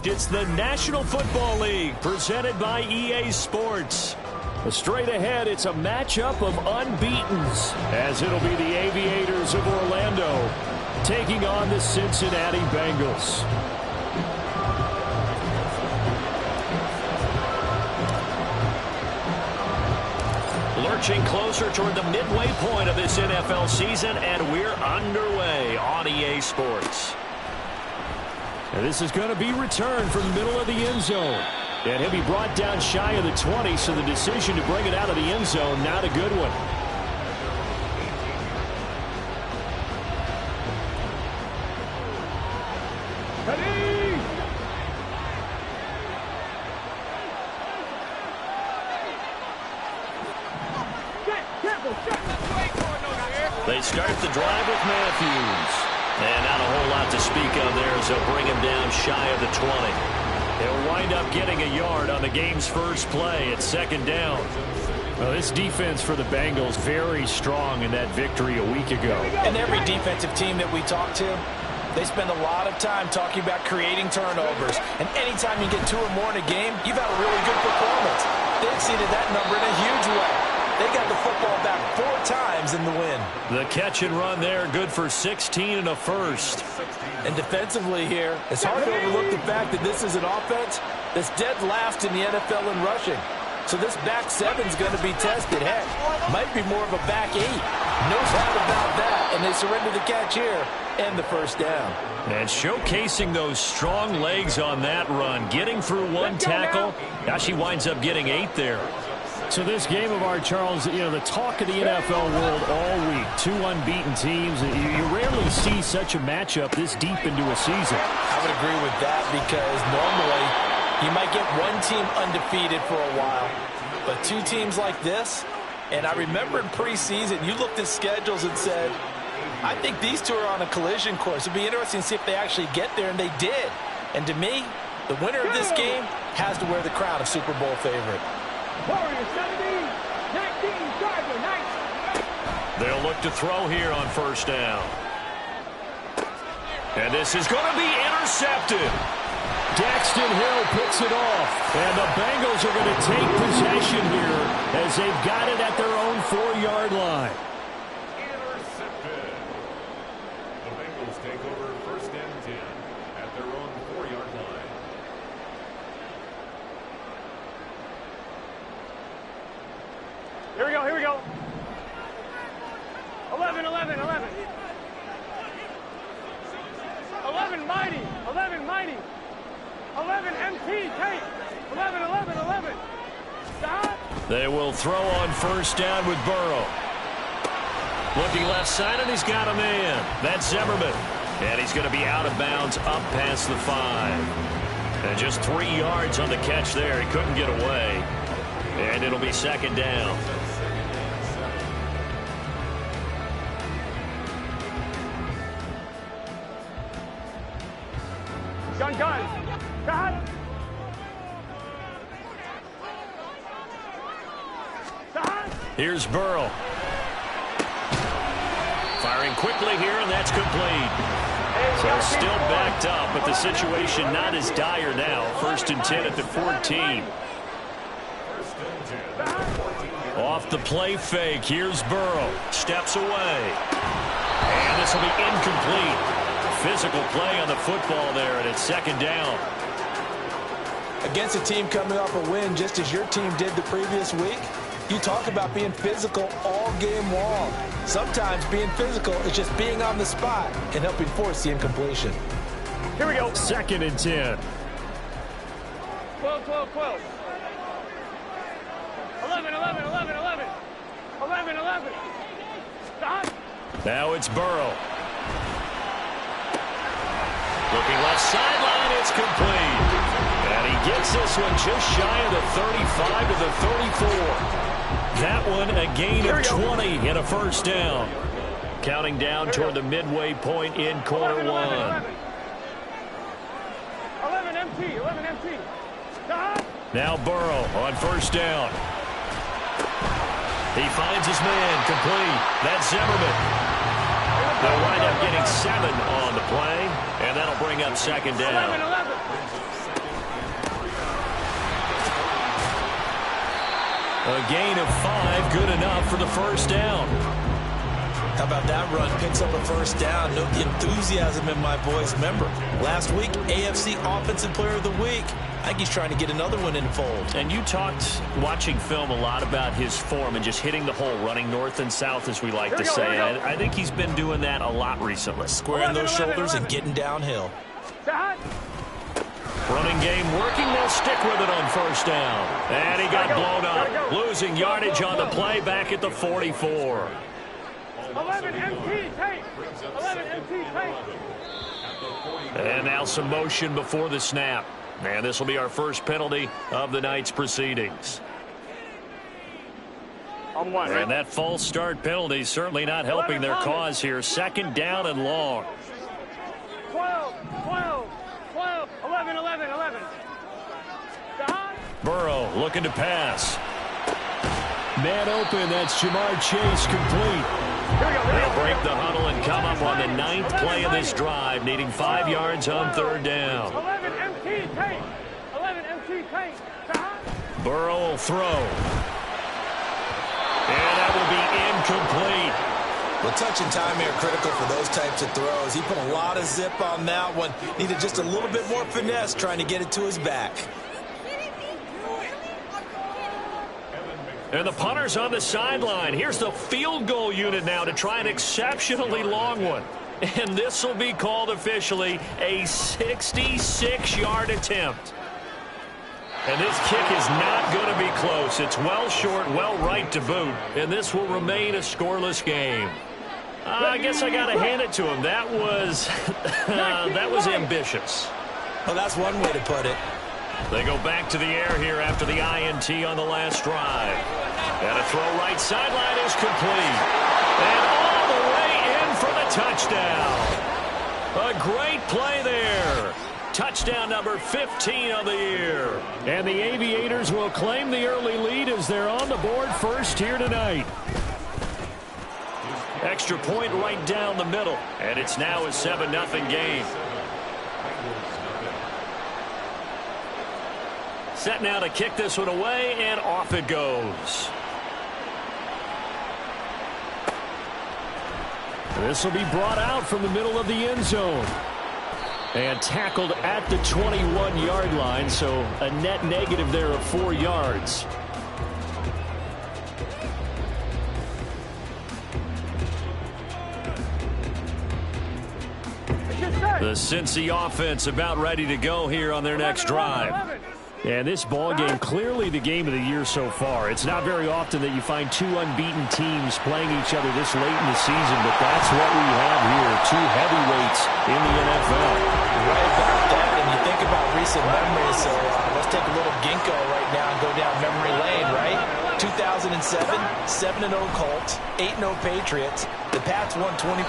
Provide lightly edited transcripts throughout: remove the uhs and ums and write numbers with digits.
It's the National Football League presented by EA Sports. Straight ahead, it's a matchup of unbeatens, as it'll be the Aviators of Orlando taking on the Cincinnati Bengals. Lurching closer toward the midway point of this NFL season, and we're underway on EA Sports. And this is going to be returned from the middle of the end zone. And he'll be brought down shy of the 20, so the decision to bring it out of the end zone, not a good one. They start the drive with Matthews. And not a whole lot to speak of there as they'll bring him down shy of the 20. They'll wind up getting a yard on the game's first play at second down. Well, this defense for the Bengals very strong in that victory a week ago. And every defensive team that we talk to, they spend a lot of time talking about creating turnovers. And anytime you get 2 or more in a game, you've had a really good performance. They exceeded that number in a huge way. They got the football back 4 times in the win. The catch and run there, good for 16 and a first. And defensively here, it's hard to overlook the fact that this is an offense that's dead last in the NFL in rushing. So this back 7's going to be tested. Heck, might be more of a back 8. No doubt about that. And they surrender the catch here and the first down. And showcasing those strong legs on that run, getting through 1 tackle. Now she winds up getting 8 there. So this game of our, Charles, you know, the talk of the NFL world all week. 2 unbeaten teams. You rarely see such a matchup this deep into a season. I would agree with that because normally you might get one team undefeated for a while. But 2 teams like this, and I remember in preseason you looked at schedules and said, I think these 2 are on a collision course. It'd be interesting to see if they actually get there, and they did. And to me, the winner of this game has to wear the crown of Super Bowl favorite. Warriors 17, 19, Charger, 19. They'll look to throw here on first down. And this is going to be intercepted. Daxton Hill picks it off. And the Bengals are going to take possession here as they've got it at their own 4-yard line. Intercepted. The Bengals take over first and 10 at their own 4-yard line. Here we go, here we go. 11, 11, 11. 11 mighty, 11 mighty. 11 MT, take. 11, 11, 11. Stop. They will throw on first down with Burrow. Looking left side, and he's got a man. That's Zimmerman. And he's going to be out of bounds up past the 5. And just 3 yards on the catch there. He couldn't get away. And it'll be second down. Gun, gun. Gun. Here's Burrow. Firing quickly here, and that's complete. So still backed up, but the situation not as dire now. First and 10 at the 14. Off the play fake, here's Burrow. Steps away. And this will be incomplete. Physical play on the football there, and it's second down. Against a team coming off a win just as your team did the previous week, you talk about being physical all game long. Sometimes being physical is just being on the spot and helping force the incompletion. Here we go. Second and 10. 12, 12, 12. 11, 11, 11, 11. 11, 11. Stop. Now it's Burrow. Looking left sideline, it's complete. And he gets this one just shy of the 35 to the 34. That one a gain of 20 and a first down. Counting down toward the midway point in quarter 11, 1. 11 MT, 11 MT. Stop. Now Burrow on first down. He finds his man, complete. That's Zimmerman. They'll wind up getting 7 on the play, and that'll bring up second down. 11, 11. A gain of 5, good enough for the first down. How about that run? Picks up a first down. No enthusiasm in my voice. Remember, last week, AFC Offensive Player of the Week. I think he's trying to get another one in the fold. And you talked, watching film, a lot about his form and just hitting the hole, running north and south, as we like to say. I think he's been doing that a lot recently. Squaring those shoulders and getting downhill. Running game working. They'll stick with it on first down. And he got blown up. Losing yardage on the play back at the 44. 11 MT, take. 11 MT, take. And now some motion before the snap. And this will be our first penalty of the night's proceedings. And that false start penalty certainly not helping their cause here. Second down and long. 12, 12, 12, 11, 11, 11. Burrow looking to pass. Man open, that's Jamar Chase complete. They'll break the huddle and come up on the 9th play of this drive, needing 5 yards on third down. 11 MT, take. 11 MT, take. Burrow will throw. And that will be incomplete. Well, touch and time here critical for those types of throws. He put a lot of zip on that one. Needed just a little bit more finesse trying to get it to his back. And the punter's on the sideline. Here's the field goal unit now to try an exceptionally long one. And this will be called officially a 66-yard attempt. And this kick is not going to be close. It's well short, well right to boot. And this will remain a scoreless game. I guess I got to hand it to him. That was ambitious. Well, that's one way to put it. They go back to the air here after the INT on the last drive. And a throw right sideline is complete. And all the way in for the touchdown. A great play there. Touchdown number 15 of the year. And the Aviators will claim the early lead as they're on the board first here tonight. Extra point right down the middle. And it's now a 7-0 game. Set now to kick this one away, and off it goes. This will be brought out from the middle of the end zone. And tackled at the 21-yard line, so a net negative there of 4 yards. The Cincy offense about ready to go here on their next drive. And this ball game, clearly the game of the year so far. It's not very often that you find 2 unbeaten teams playing each other this late in the season, but that's what we have here, 2 heavyweights in the NFL. Right about that, and you think about recent memories, so let's take a little ginkgo right now and go down memory lane, right? 2007, 7-0 Colts, 8-0 Patriots. The Pats won 24-20.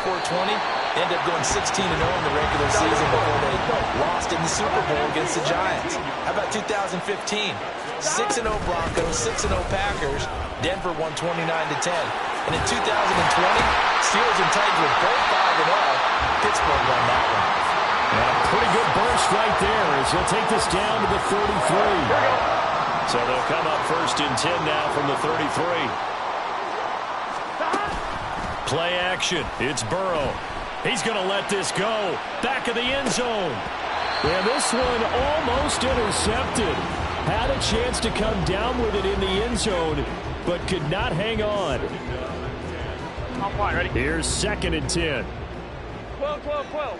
They ended up going 16-0 in the regular season before they lost in the Super Bowl against the Giants. How about 2015? 6-0 Broncos, 6-0 Packers. Denver won 29-10. And in 2020, Steelers and Titans were both 5-0. Pittsburgh won that one. And a pretty good burst right there as he'll take this down to the 33. So they'll come up first and 10 now from the 33. Play action. It's Burrow. He's going to let this go. Back of the end zone. And this one almost intercepted. Had a chance to come down with it in the end zone, but could not hang on. Ready? Here's 2nd and 10. 12, 12, 12.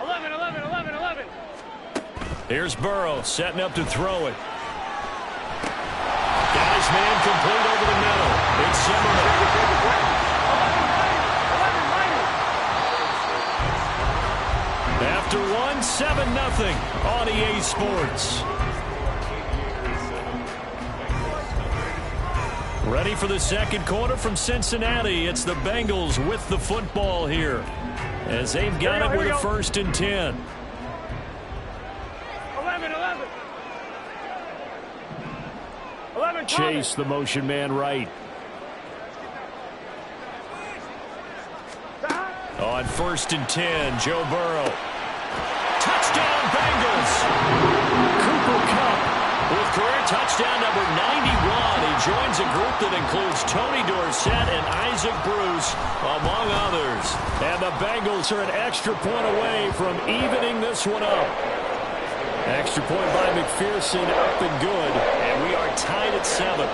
11, 11, 11, 11. Here's Burrow setting up to throw it. Got his man complete over the middle. It's Zimmerman. After 7-0 on EA Sports. Ready for the second quarter from Cincinnati. It's the Bengals with the football here, as they've got it with a 1st and 10. 11. Chase, the motion man, right. On 1st and 10, Joe Burrow. Touchdown, Bengals. Cooper Kupp touchdown number 91. He joins a group that includes Tony Dorsett and Isaac Bruce, among others. And the Bengals are an extra point away from evening this one up. Extra point by McPherson, up and good. And we are tied at 7.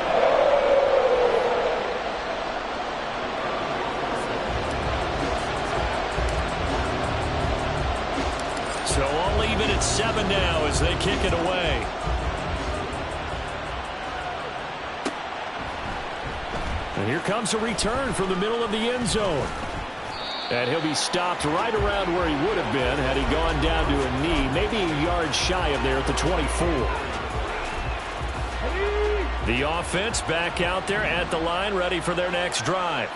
So all even at 7 now as they kick it away. And here comes a return from the middle of the end zone. And he'll be stopped right around where he would have been had he gone down to a knee, maybe a yard shy of there at the 24. The offense back out there at the line, ready for their next drive.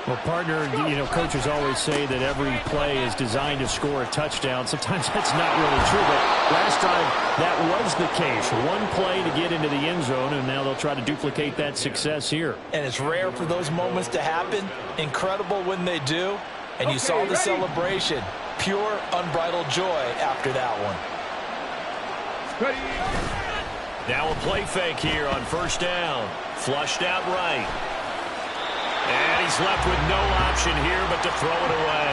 Well, partner, coaches always say that every play is designed to score a touchdown. Sometimes that's not really true, but last time that was the case. One play to get into the end zone, and now they'll try to duplicate that success here. And it's rare for those moments to happen. Incredible when they do. And you saw the celebration. Pure, unbridled joy after that one. Now a play fake here on first down. Flushed out right. And he's left with no option here but to throw it away.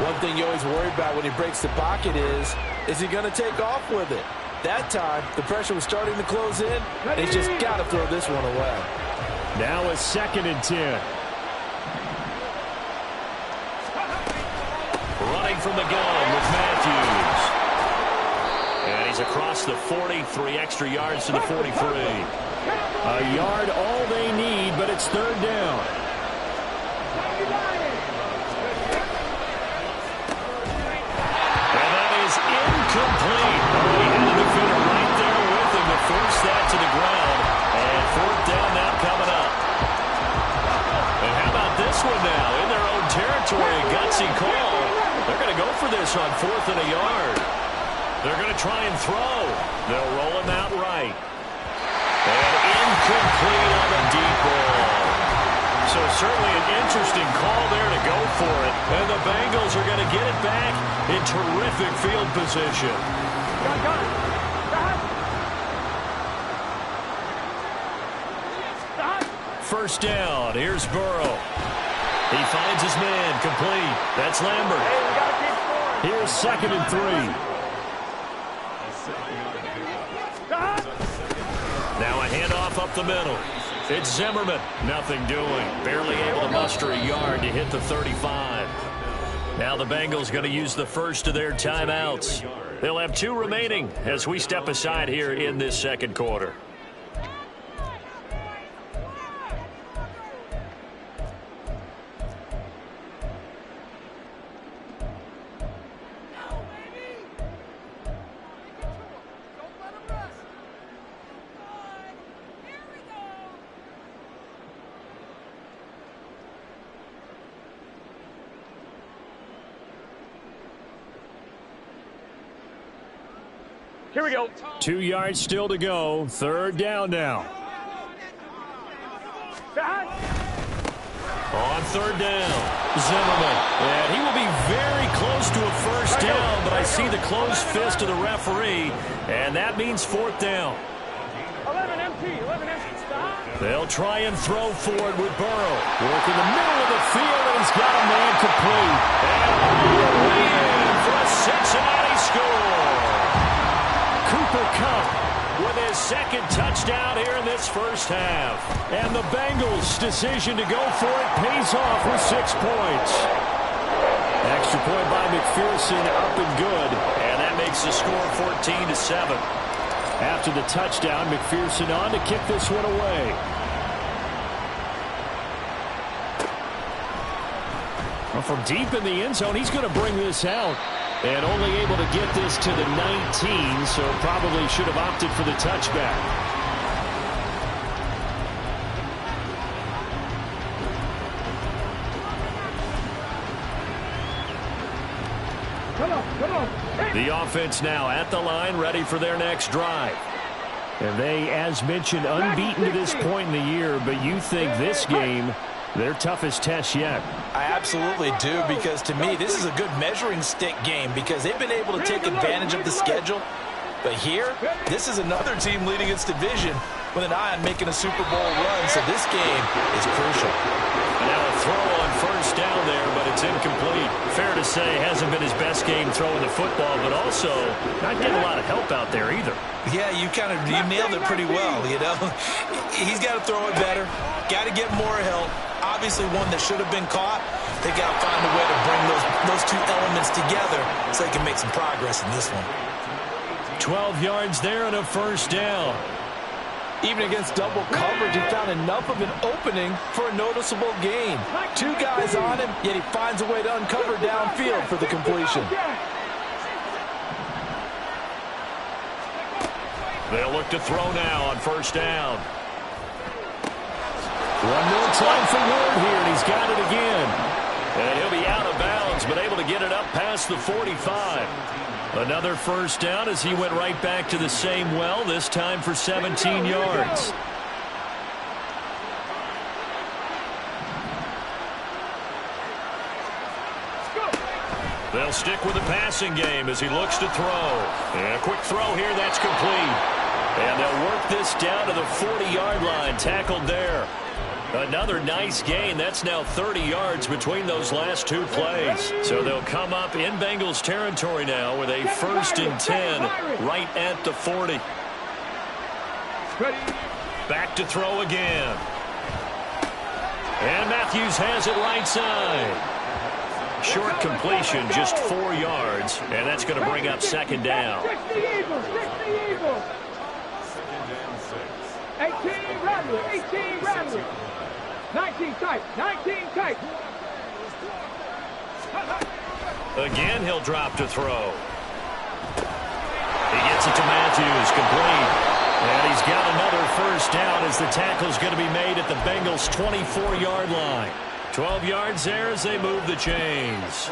One thing you always worry about when he breaks the pocket is he going to take off with it? That time, the pressure was starting to close in, and he's just got to throw this one away. Now a 2nd and 10. Running from the gun with Matthews. And he's across the 40, 3 extra yards to the 43. A yard all they need, but it's 3rd down. And that is incomplete. He had a defender right there with him to force that to the ground. And 4th down now coming up. And how about this one now? In their own territory, a gutsy call. They're going to go for this on 4th and a yard. They're going to try and throw. They'll roll him out right. And incomplete on the deep ball. So certainly an interesting call there to go for it. And the Bengals are going to get it back in terrific field position. First down. Here's Burrow. He finds his man. Complete. That's Lambert. Here's 2nd and 3. Now a handoff up the middle. It's Zimmerman. Nothing doing. Barely able to muster a yard to hit the 35. Now the Bengals going to use the first of their timeouts. They'll have 2 remaining as we step aside here in this 2nd quarter. Here we go. 2 yards still to go. 3rd down now. On 3rd down, Zimmerman. And he will be very close to a first down, but I see the closed fist of the referee, and that means 4th down. 11 empty. Stop. They'll try and throw forward with Burrow. Work in the middle of the field, and he's got a man complete. And all the way in for a Cincinnati score. Cooper Kupp with his 2nd touchdown here in this first half. And the Bengals' decision to go for it pays off with 6 points. Extra point by McPherson, up and good. And that makes the score 14-7. After the touchdown, McPherson on to kick this one away. Well, from deep in the end zone, he's going to bring this out. And only able to get this to the 19, so probably should have opted for the touchback. Come on. The offense now at the line, ready for their next drive. And they, as mentioned, unbeaten to this point in the year, but you think this game, their toughest test yet. I absolutely do, because to me, this is a good measuring stick game because they've been able to take advantage of the schedule But here, this is another team leading its division with an eye on making a Super Bowl run, so this game is crucial. And now a throw on first down there, but it's incomplete. Fair to say, hasn't been his best game throwing the football, but also not getting a lot of help out there either. Yeah, you nailed it pretty well, you know. He's got to throw it better, got to get more help. Obviously one that should have been caught. They got to find a way to bring those two elements together so they can make some progress in this one. 12 yards there and a first down. Even against double coverage, he found enough of an opening for a noticeable gain. Two guys on him, yet he finds a way to uncover downfield for the completion. They'll look to throw now on first down. One more time for Ward here, and he's got it again. And he'll be out of bounds, but able to get it up past the 45. Another first down as he went right back to the same well, this time for 17 yards. They'll stick with the passing game as he looks to throw. And a quick throw here, that's complete. And they'll work this down to the 40-yard line, tackled there. Another nice gain. That's now 30 yards between those last two plays. So they'll come up in Bengals territory now with a 1st and 10 right at the 40. Back to throw again. And Matthews has it right side. Short completion, just 4 yards, and that's going to bring up second down. 18 Rattler, 18 Rattler. 19 tight, 19 tight. Again, he'll drop to throw. He gets it to Matthews, complete. And he's got another first down as the tackle's going to be made at the Bengals' 24-yard line. 12 yards there as they move the chains.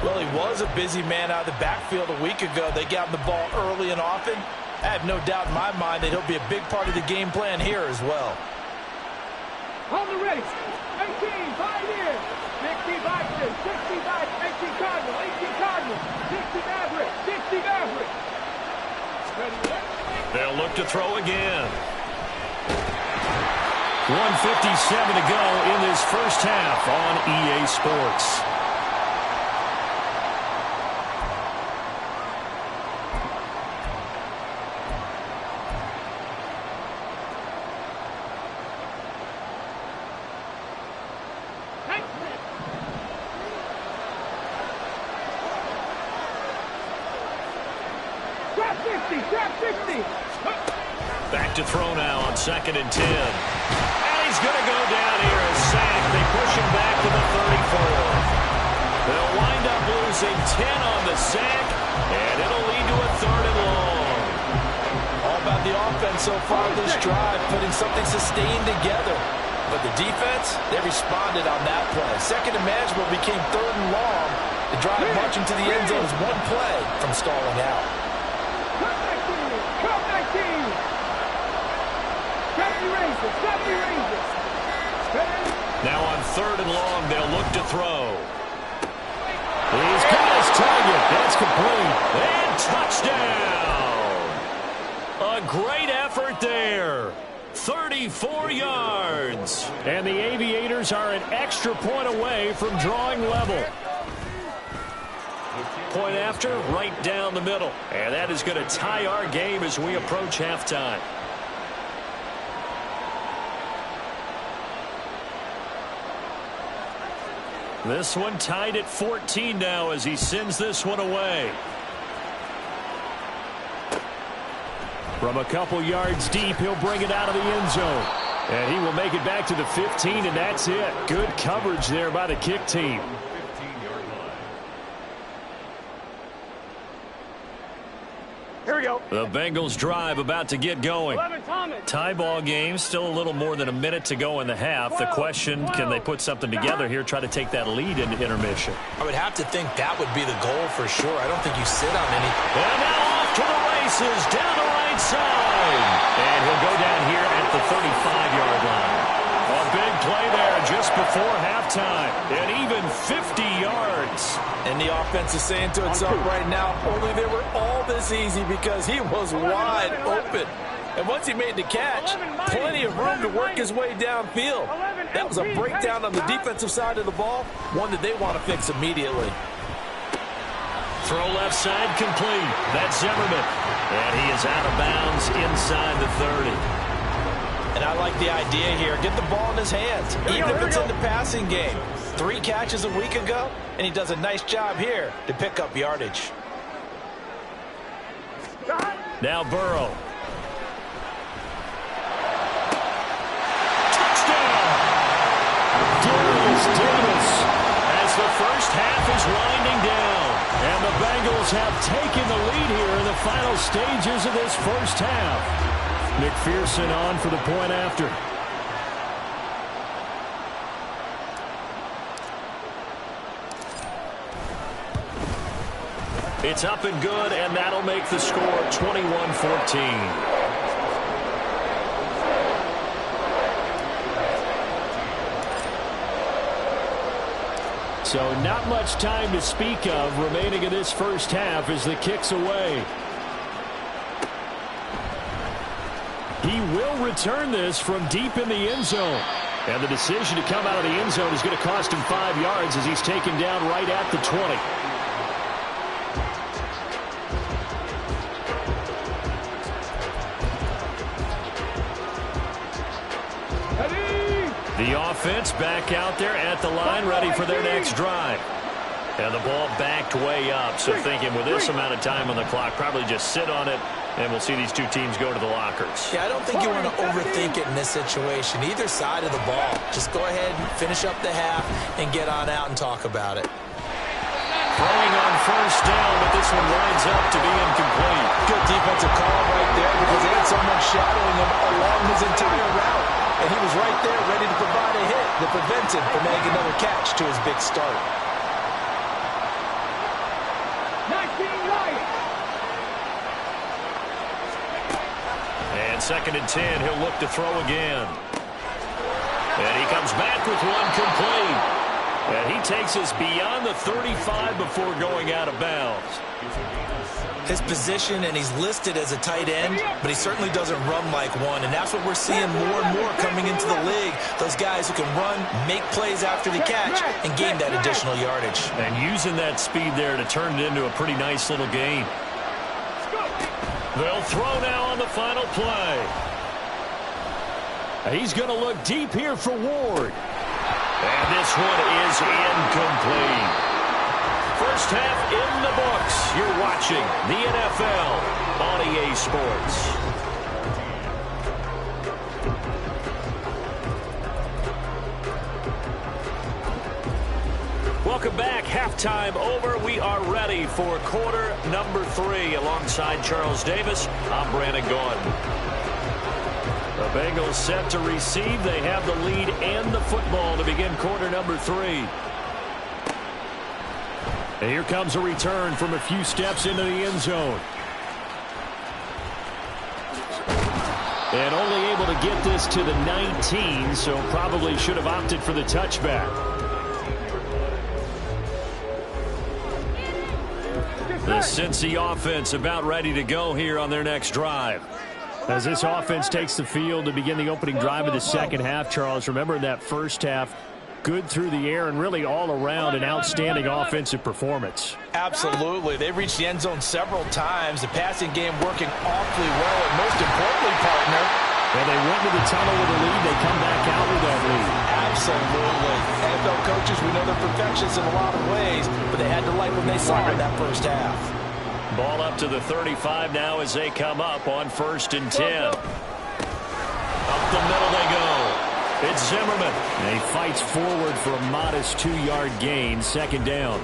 Well, he was a busy man out of the backfield a week ago. They got him the ball early and often. I have no doubt in my mind that he'll be a big part of the game plan here as well. On the race, 18, 5 years, 65 years, 65, 18 Cardinal, 18 Cardinal, 60 Maverick, 60 Maverick. They'll look to throw again. 1:57 to go in this first half on EA Sports. Back to throw now on 2nd and 10. And he's going to go down here and sack. They push him back to the 34. They'll wind up losing 10 on the sack, and it'll lead to a 3rd and long. All about the offense so far this drive, putting something sustained together. But the defense, they responded on that play. 2nd and manageable became 3rd and long. The drive marching to the end zone is one play from stalling out. Come back team. 70 Rangers. Now on 3rd and long, they'll look to throw. He's got his target. That's complete. And touchdown. A great effort there. 34 yards. And the Aviators are an extra point away from drawing level. Point after, right down the middle. And that is going to tie our game as we approach halftime. This one tied at 14 now as he sends this one away. From a couple yards deep, he'll bring it out of the end zone. And he will make it back to the 15, and that's it. Good coverage there by the kick team. Here we go. The Bengals drive about to get going. Tie ball game, still a little more than a minute to go in the half. The question, can they put something together here, try to take that lead into intermission? I would have to think that would be the goal for sure. I don't think you sit on any. And now off to the races, down the right side. And he'll go down here at the 35-yard line. A big play there just before halftime. And even 50 yards. And the offense is saying to itself right now, only they were all this easy because he was wide open. And once he made the catch, plenty of room to work his way downfield. That was a breakdown on the defensive side of the ball, one that they want to fix immediately. Throw left side complete. That's Zimmerman. And he is out of bounds inside the 30. And I like the idea here. Get the ball in his hands, even if it's in the passing game. 3 catches a week ago, and he does a nice job here to pick up yardage. Now Burrow. Davis as the first half is winding down. And the Bengals have taken the lead here in the final stages of this first half. McPherson on for the point after. It's up and good, and that'll make the score 21-14. So not much time to speak of remaining in this first half as the kick's away. He will return this from deep in the end zone. And the decision to come out of the end zone is going to cost him 5 yards as he's taken down right at the 20. The offense back out there at the line, ready for their next drive. And the ball backed way up, so thinking with this amount of time on the clock, probably just sit on it, and we'll see these two teams go to the lockers. Yeah, I don't think you want to overthink it in this situation. Either side of the ball. Just go ahead and finish up the half and get on out and talk about it. Throwing on first down, but this one winds up to be incomplete. Good defensive call right there because they had someone shadowing him along his entire route. And he was right there ready to provide a hit that prevents him from making another catch to his big start. 19 Lions. And 2nd and 10, he'll look to throw again. And he comes back with one complete. And he takes us beyond the 35 before going out of bounds. His position, and he's listed as a tight end, but he certainly doesn't run like one, and that's what we're seeing more and more coming into the league. Those guys who can run, make plays after the catch, and gain that additional yardage. And using that speed there to turn it into a pretty nice little gain. They'll throw now on the final play. He's going to look deep here for Ward. And this one is incomplete. First half in the books. You're watching the NFL on EA Sports. Welcome back. Halftime over. We are ready for quarter number 3. Alongside Charles Davis, I'm Brandon Gordon. The Bengals set to receive. They have the lead and the football to begin quarter number 3. And here comes a return from a few steps into the end zone. And only able to get this to the 19, so probably should have opted for the touchback. The Cincy offense about ready to go here on their next drive. As this offense takes the field to begin the opening drive of the second half, Charles, remember in that first half, good through the air and really all around an outstanding offensive performance. Absolutely. They reached the end zone several times. The passing game working awfully well. And most importantly, partner, and they went to the tunnel with a lead. They come back out with that lead. Absolutely. NFL coaches, we know they're perfectionists in a lot of ways, but they had to like what they saw in that first half. Ball up to the 35 now as they come up on 1st and 10. Up the middle they go. It's Zimmerman. And he fights forward for a modest 2-yard gain, 2nd down.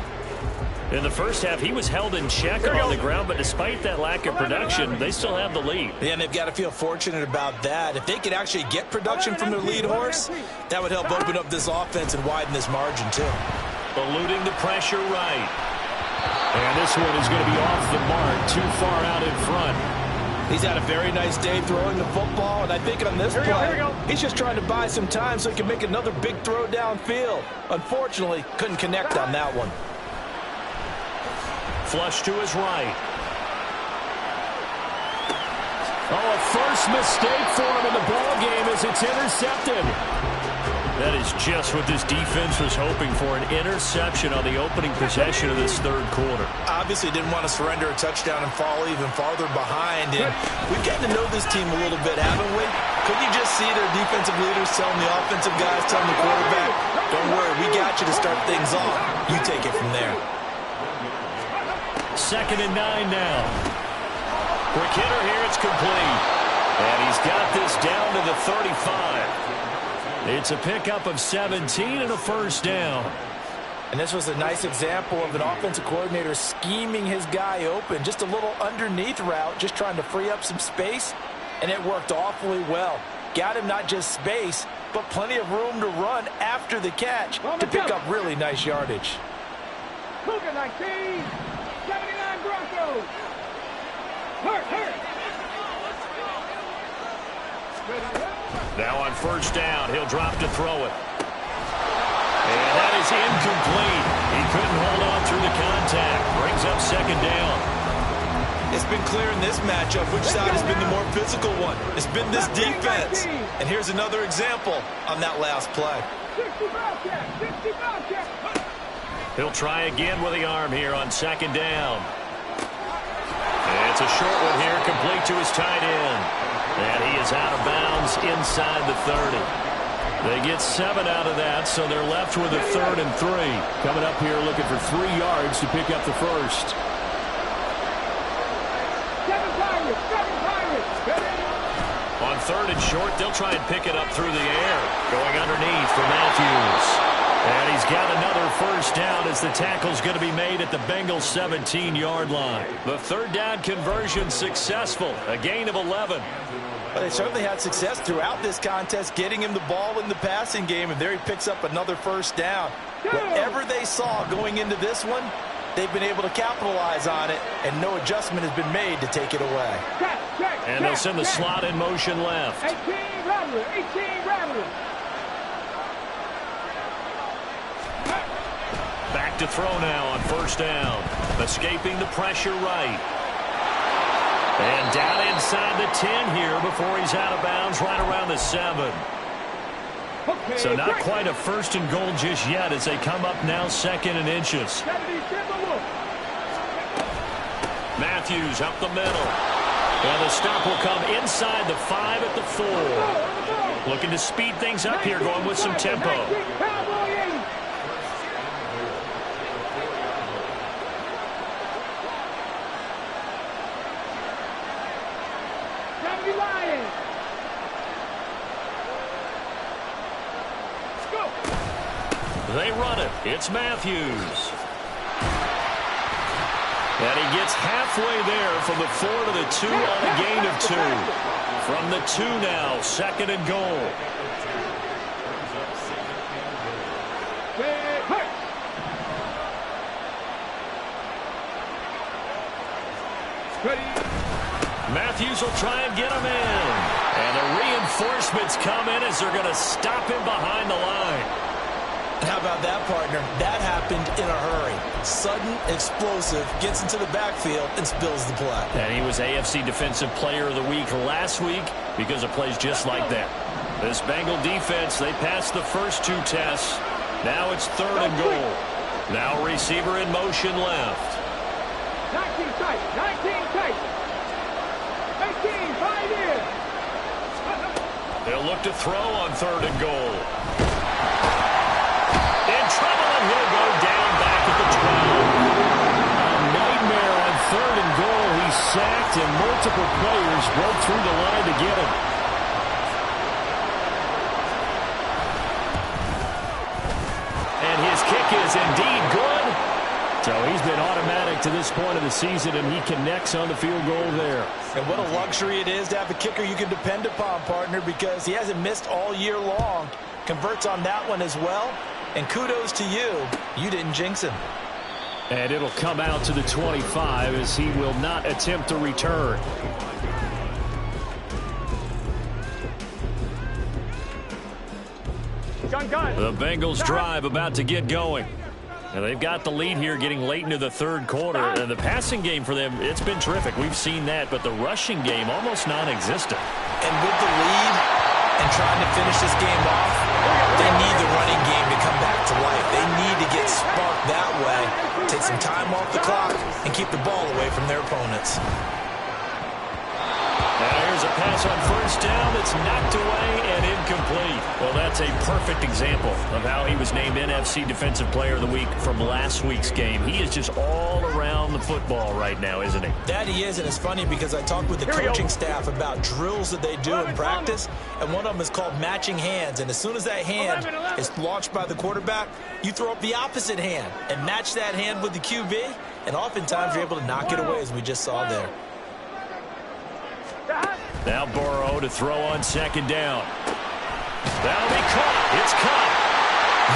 In the first half, he was held in check on the ground, but despite that lack of production, they still have the lead. Yeah, and they've got to feel fortunate about that. If they could actually get production from their lead horse, that would help open up this offense and widen this margin, too. Eluding the pressure right. And this one is going to be off the mark, too far out in front. He's had a very nice day throwing the football, and I think on this play, he's just trying to buy some time so he can make another big throw downfield. Unfortunately, couldn't connect on that one. Flush to his right. Oh, a first mistake for him in the ball game as it's intercepted. That is just what this defense was hoping for, an interception on the opening possession of this third quarter. Obviously didn't want to surrender a touchdown and fall even farther behind. And we've gotten to know this team a little bit, haven't we? Couldn't you just see their defensive leaders telling the offensive guys, telling the quarterback, don't worry, we got you to start things off. You take it from there. 2nd and 9 now. Quick hitter here, it's complete. And he's got this down to the 35. It's a pickup of 17 and a first down. And this was a nice example of an offensive coordinator scheming his guy open. Just a little underneath route, just trying to free up some space. And it worked awfully well. Got him not just space, but plenty of room to run after the catch to pick up really nice yardage. Cougar 19, 79 Broncos. Hurt. Now on first down, he'll drop to throw it. And that is incomplete. He couldn't hold on through the contact. Brings up 2nd down. It's been clear in this matchup which side has been the more physical one. It's been this defense. And here's another example on that last play. 60 check. He'll try again with the arm here on 2nd down. And it's a short one here, complete to his tight end. And he is out of bounds inside the 30. They get 7 out of that, so they're left with a 3rd and 3. Coming up here looking for 3 yards to pick up the first. 7 Pirates. On 3rd and short, they'll try and pick it up through the air. Going underneath for Matthews. And he's got another first down as the tackle's going to be made at the Bengals' 17-yard line. The 3rd down conversion successful. A gain of 11. But they certainly had success throughout this contest, getting him the ball in the passing game, and there he picks up another first down. Whatever they saw going into this one, they've been able to capitalize on it, and no adjustment has been made to take it away. And they'll send the slot in motion left. 18 Rattler. Back to throw now on first down. Escaping the pressure right. And down inside the 10 here before he's out of bounds right around the 7. So not quite a 1st and goal just yet as they come up now 2nd and inches. Matthews up the middle. And the stop will come inside the 5 at the 4. Looking to speed things up here, going with some tempo. They run it. It's Matthews. And he gets halfway there from the 4 to the 2 on a gain of 2. From the 2 now, 2nd and goal. Matthews will try and get him in. And the reinforcements come in as they're going to stop him behind the line. How about that, partner? That happened in a hurry. Sudden, explosive, gets into the backfield and spills the play. And he was AFC Defensive Player of the Week last week because of plays just like that. This Bengal defense, they passed the first 2 tests. Now it's 3rd and goal. Now receiver in motion left. 19 tight. 18, 5 in. They'll look to throw on 3rd and goal. In trouble, and he'll go down back at the 12. A nightmare on 3rd and goal. He's sacked, and multiple players broke through the line to get him. And his kick is indeed good. So he's been automatic to this point of the season, and he connects on the field goal there. And what a luxury it is to have a kicker you can depend upon, partner, because he hasn't missed all year long. Converts on that one as well. And kudos to you. You didn't jinx him. And it'll come out to the 25 as he will not attempt to return. The Bengals drive about to get going. And they've got the lead here getting late into the third quarter. And the passing game for them, it's been terrific. We've seen that, but the rushing game almost non-existent. And with the lead and trying to finish this game off, they need the running game to come back to life. They need to get sparked that way, take some time off the clock, and keep the ball away from their opponents. Now here's a pass on first down that's knocked away and incomplete. Well, that's a perfect example of how he was named NFC Defensive Player of the Week from last week's game. He is just all around the football right now, isn't he? That he is, and it's funny because I talked with the coaching staff about drills that they do in practice, and one of them is called matching hands. And as soon as that hand is launched by the quarterback, you throw up the opposite hand and match that hand with the QB, and oftentimes you're able to knock it away, as we just saw there. Now Burrow to throw on second down. That'll be caught. It's caught.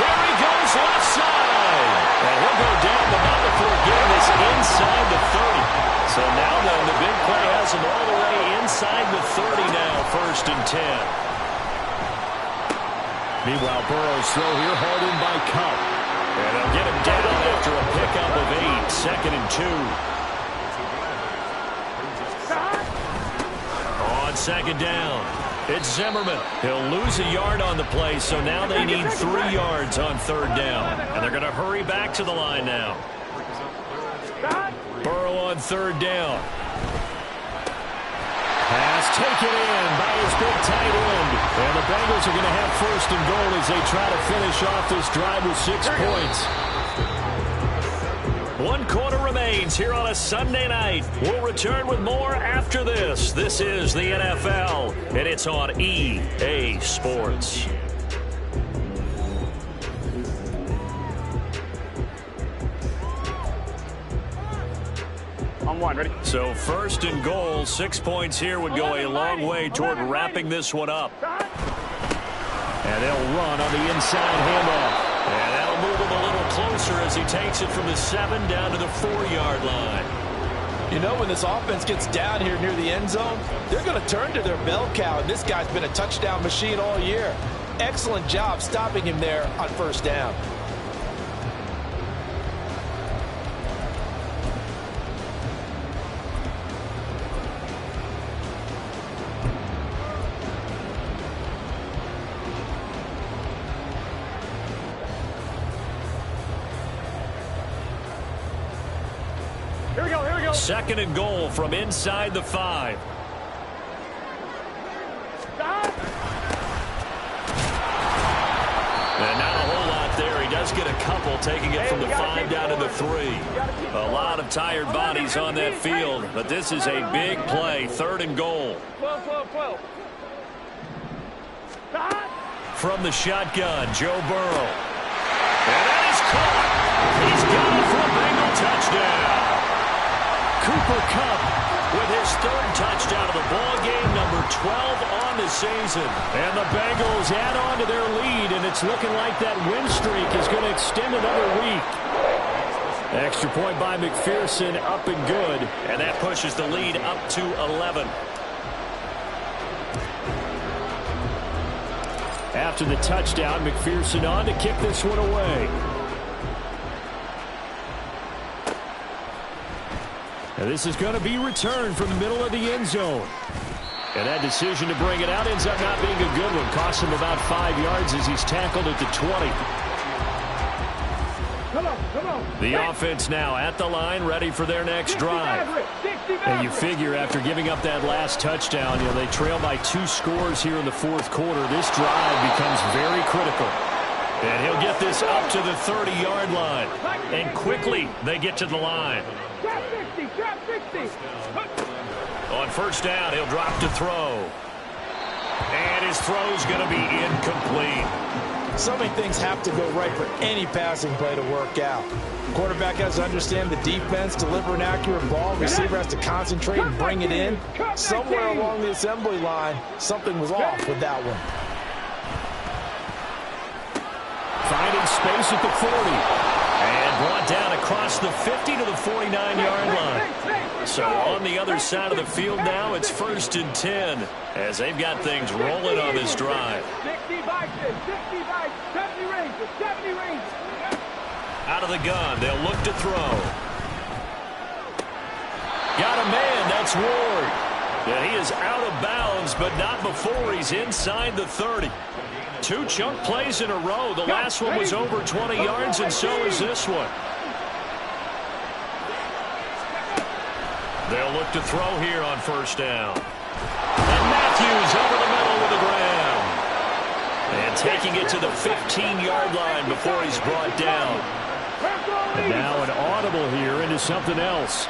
There he goes left side. And he'll go down, but not before getting this inside the 30. So now then, the big play has him all the way inside the 30 now, 1st and 10. Meanwhile, Burrow's throw here hauled in by Cup. And they'll get him down after a pickup of 8, 2nd and 2. Second down. It's Zimmerman. He'll lose a yard on the play, so now they need 3 yards on 3rd down. And they're going to hurry back to the line now. Burrow on 3rd down. Pass taken in by his big tight end. And the Bengals are going to have 1st and goal as they try to finish off this drive with 6 points. 1 quarter remains here on a Sunday night. We'll return with more after this. This is the NFL, and it's on EA Sports. On 1, ready? So 1st and goal, 6 points here would go a long way toward wrapping this one up. And they'll run on the inside handoff. And that'll move him a little closer as he takes it from the 7 down to the 4-yard line. You know, when this offense gets down here near the end zone, they're going to turn to their bell cow, and this guy's been a touchdown machine all year. Excellent job stopping him there on 1st down. Here we go. 2nd and goal from inside the 5. And not a whole lot there. He does get a couple, taking it from the 5 down to the 3. A lot of tired bodies on that field, but this is a big play. 3rd and goal. 12. From the shotgun, Joe Burrow. And that is caught. He's got it for a Bengal touchdown. Cooper Kupp with his 3rd touchdown of the ball game, number 12 on the season. And the Bengals add on to their lead, and it's looking like that win streak is going to extend another week. Extra point by McPherson, up and good. And that pushes the lead up to 11. After the touchdown, McPherson on to kick this one away. And this is going to be returned from the middle of the end zone. And that decision to bring it out ends up not being a good one. Costs him about 5 yards as he's tackled at the 20. Come on. The offense now at the line, ready for their next drive. And you figure after giving up that last touchdown, they trail by 2 scores here in the 4th quarter. This drive becomes very critical. And he'll get this up to the 30-yard line. And quickly they get to the line. Trap 60. On 1st down, he'll drop to throw. And his throw's going to be incomplete. So many things have to go right for any passing play to work out. Quarterback has to understand the defense, deliver an accurate ball. Receiver has to concentrate and bring it in. Somewhere along the assembly line, something was off with that one. Finding space at the 40. And brought down across the 50 to the 49-yard line. So on the other side of the field now, it's 1st and 10 as they've got things rolling on this drive. 65, 70 range, 70 range. Out of the gun, they'll look to throw. Got a man, that's Ward. Yeah, he is out of bounds, but not before he's inside the 30. 2 chunk plays in a row. The last one was over 20 yards, and so is this one. They'll look to throw here on 1st down. And Matthews over the middle with the ground. And taking it to the 15-yard line before he's brought down. And now an audible here into something else.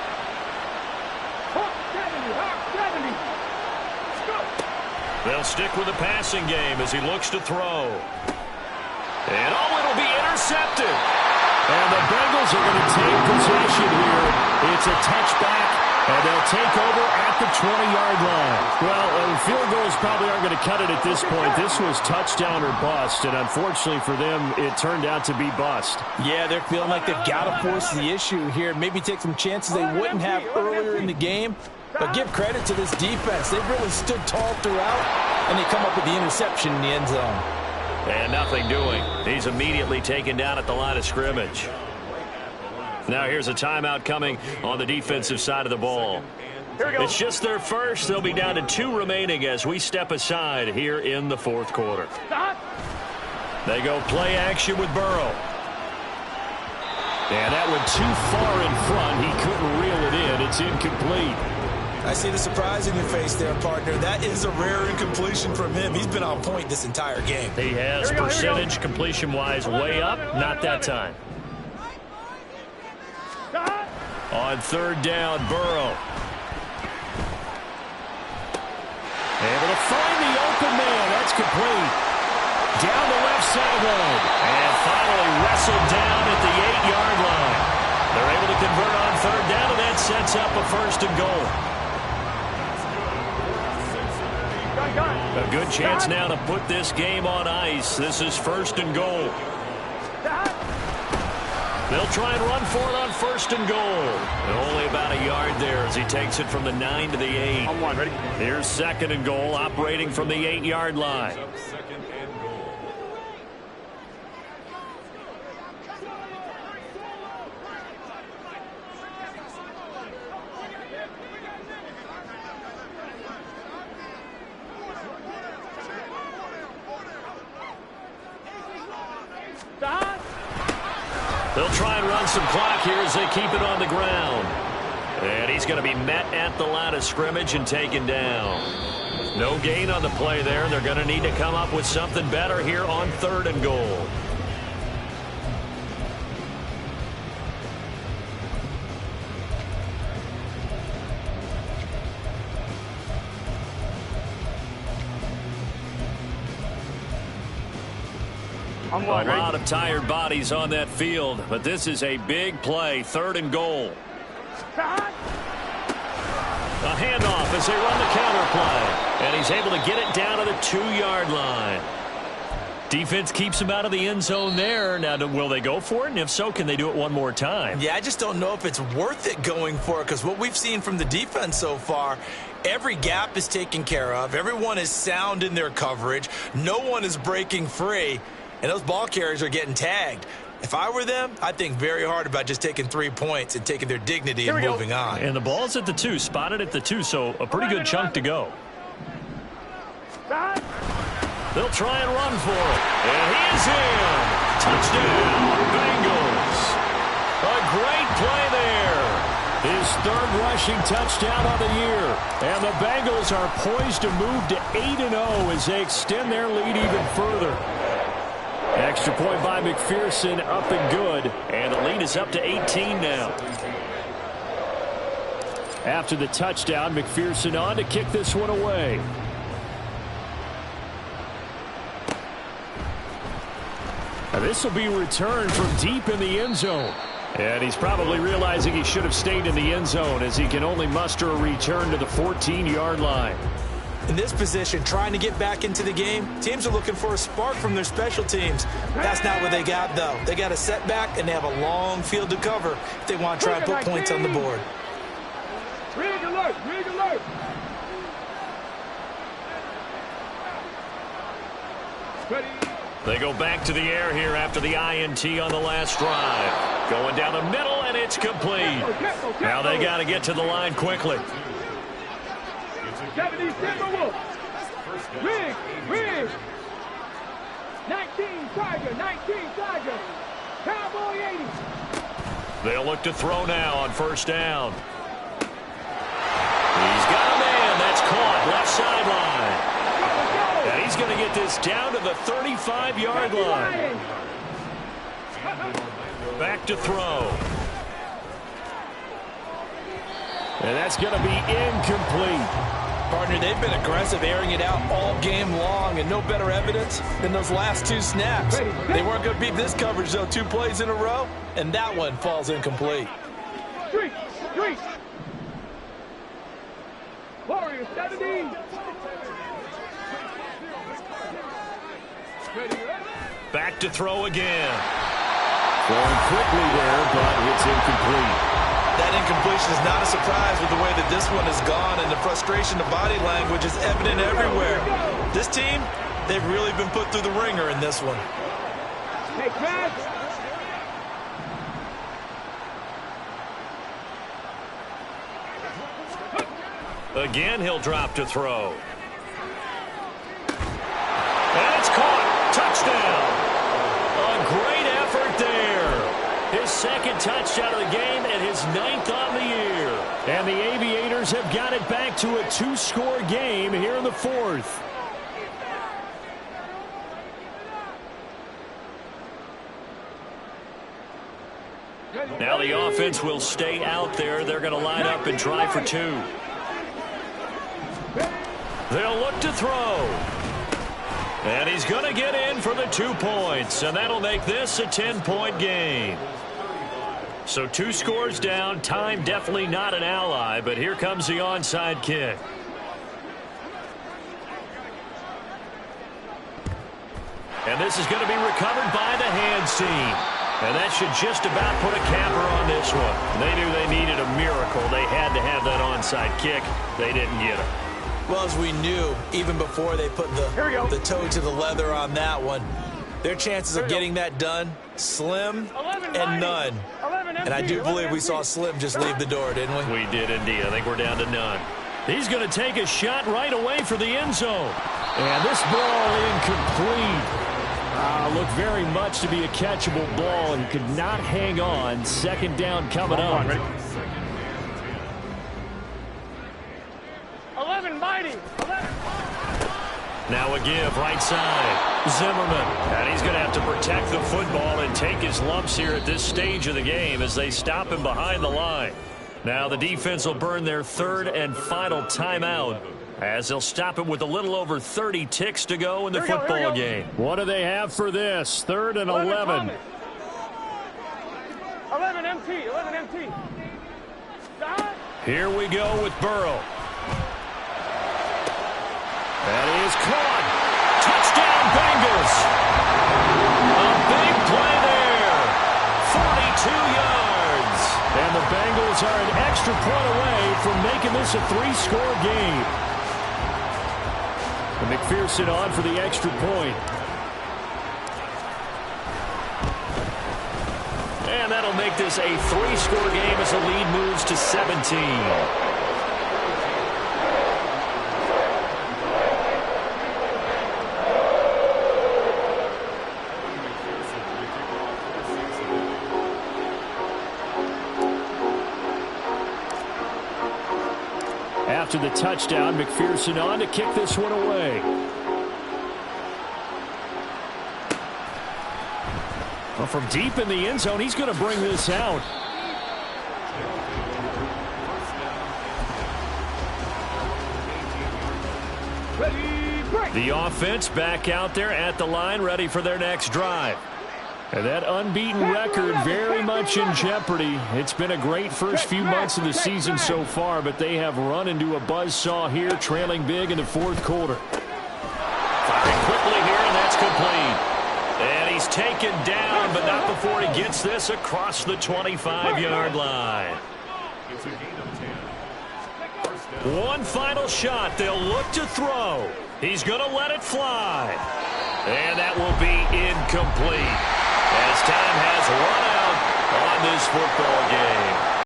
They'll stick with the passing game as he looks to throw. And it'll be intercepted. And the Bengals are going to take possession here. It's a touchback, and they'll take over at the 20-yard line. Well, field goals probably aren't going to cut it at this point. This was touchdown or bust, and unfortunately for them, it turned out to be bust. Yeah, they're feeling like they've got to force the issue here. Maybe take some chances they wouldn't have earlier in the game. But give credit to this defense. They've really stood tall throughout, and they come up with the interception in the end zone. And nothing doing. He's immediately taken down at the line of scrimmage. Now here's a timeout coming on the defensive side of the ball. It's just their first. They'll be down to 2 remaining as we step aside here in the 4th quarter. They go play action with Burrow. And that went too far in front. He couldn't reel it in. It's incomplete. I see the surprise in your face there, partner. That is a rare incompletion from him. He's been on point this entire game. He has percentage completion-wise way up. Not that time. On 3rd down, Burrow. Able to find the open man. That's complete. Down the left sideline. And finally wrestled down at the 8-yard line. They're able to convert on 3rd down, and that sets up a 1st and goal. A good chance now to put this game on ice. This is 1st and goal. They'll try and run for it on 1st and goal. And only about a yard there as he takes it from the 9 to the 8. On 1, ready? Here's 2nd and goal, operating from the 8-yard line. They'll try and run some clock here as they keep it on the ground. And he's going to be met at the line of scrimmage and taken down. No gain on the play there. They're going to need to come up with something better here on 3rd and goal. A lot of tired bodies on that field, but this is a big play, 3rd and goal. A handoff as they run the counter play, and he's able to get it down to the 2-yard line. Defense keeps him out of the end zone there. Now, will they go for it? And if so, can they do it one more time? Yeah, I just don't know if it's worth it going for it, because what we've seen from the defense so far, every gap is taken care of. Everyone is sound in their coverage. No one is breaking free. And those ball carriers are getting tagged. If I were them, I'd think very hard about just taking 3 points and taking their dignity and moving on. And the ball's at the 2, spotted at the 2, so a pretty good chunk to go. They'll try and run for it. And he's in. Touchdown, Bengals. A great play there. His 3rd rushing touchdown of the year. And the Bengals are poised to move to 8-0 as they extend their lead even further. Extra point by McPherson, up and good. And the lead is up to 18 now. After the touchdown, McPherson on to kick this one away. Now this will be returned from deep in the end zone. And he's probably realizing he should have stayed in the end zone as he can only muster a return to the 14-yard line. In this position, trying to get back into the game, teams are looking for a spark from their special teams. That's not what they got, though. They got a setback, and they have a long field to cover if they want to try and put points on the board. Rig alert, rig alert. Ready. They go back to the air here after the INT on the last drive. Going down the middle, and it's complete. Now they got to get to the line quickly. 70 Timberwolves. Rig, rig. 19 Tiger, 19 Tiger. Cowboy 80. They'll look to throw now on first down. He's got a man. That's caught. Left sideline. And he's going to get this down to the 35-yard line. Back to throw. And that's going to be incomplete. Partner, they've been aggressive, airing it out all game long, and no better evidence than those last two snaps. They weren't going to beat this coverage, though, 2 plays in a row, and that one falls incomplete. Street, street. Warriors 70. Back to throw again. Going quickly there, but it's incomplete. That incompletion is not a surprise with the way that this one has gone, and the frustration of body language is evident everywhere. This team, they've really been put through the ringer in this one. Hey, Chris. Again, he'll drop to throw. And it's caught. Touchdown. A great effort there. His second touchdown of the game and his 9th on the year. And the Aviators have got it back to a 2-score game here in the 4th. Now the offense will stay out there. They're going to line up and try for 2. They'll look to throw. And he's going to get in for the 2 points. And that'll make this a 10-point game. So 2 scores down. Time definitely not an ally. But here comes the onside kick. And this is going to be recovered by the hands team. And that should just about put a capper on this one. They knew they needed a miracle. They had to have that onside kick. They didn't get it. Well, as we knew, even before they put the toe to the leather on that one, their chances of getting that done, slim and none. And I do believe we saw Slim just leave the door, didn't we? We did indeed. I think we're down to none. He's going to take a shot right away for the end zone. And this ball incomplete. Looked very much to be a catchable ball and could not hang on. Second down coming up. 11 mighty. 11. Now a give right side. Zimmerman. And he's going to have to protect the football and take his lumps here at this stage of the game as they stop him behind the line. Now the defense will burn their 3rd and final timeout as they'll stop it with a little over 30 ticks to go in the football game. What do they have for this? 3rd and 11. 11 MT. 11 MT. Here we go with Burrow. That is caught. Touchdown, Bengals. A big play there. 42 yards. And the Bengals are an extra point away from making this a 3-score game. And McPherson on for the extra point. And that'll make this a 3-score game as the lead moves to 17. After the touchdown, McPherson on to kick this one away. Well, from deep in the end zone, he's going to bring this out. The offense back out there at the line, ready for their next drive. And that unbeaten record very much in jeopardy. It's been a great first few months of the season so far, but they have run into a buzzsaw here, trailing big in the 4th quarter. Firing quickly here, and that's complete. And he's taken down, but not before he gets this across the 25-yard line. It's a gain of 10. One final shot. They'll look to throw. He's going to let it fly. And that will be incomplete as time has run out on this football game.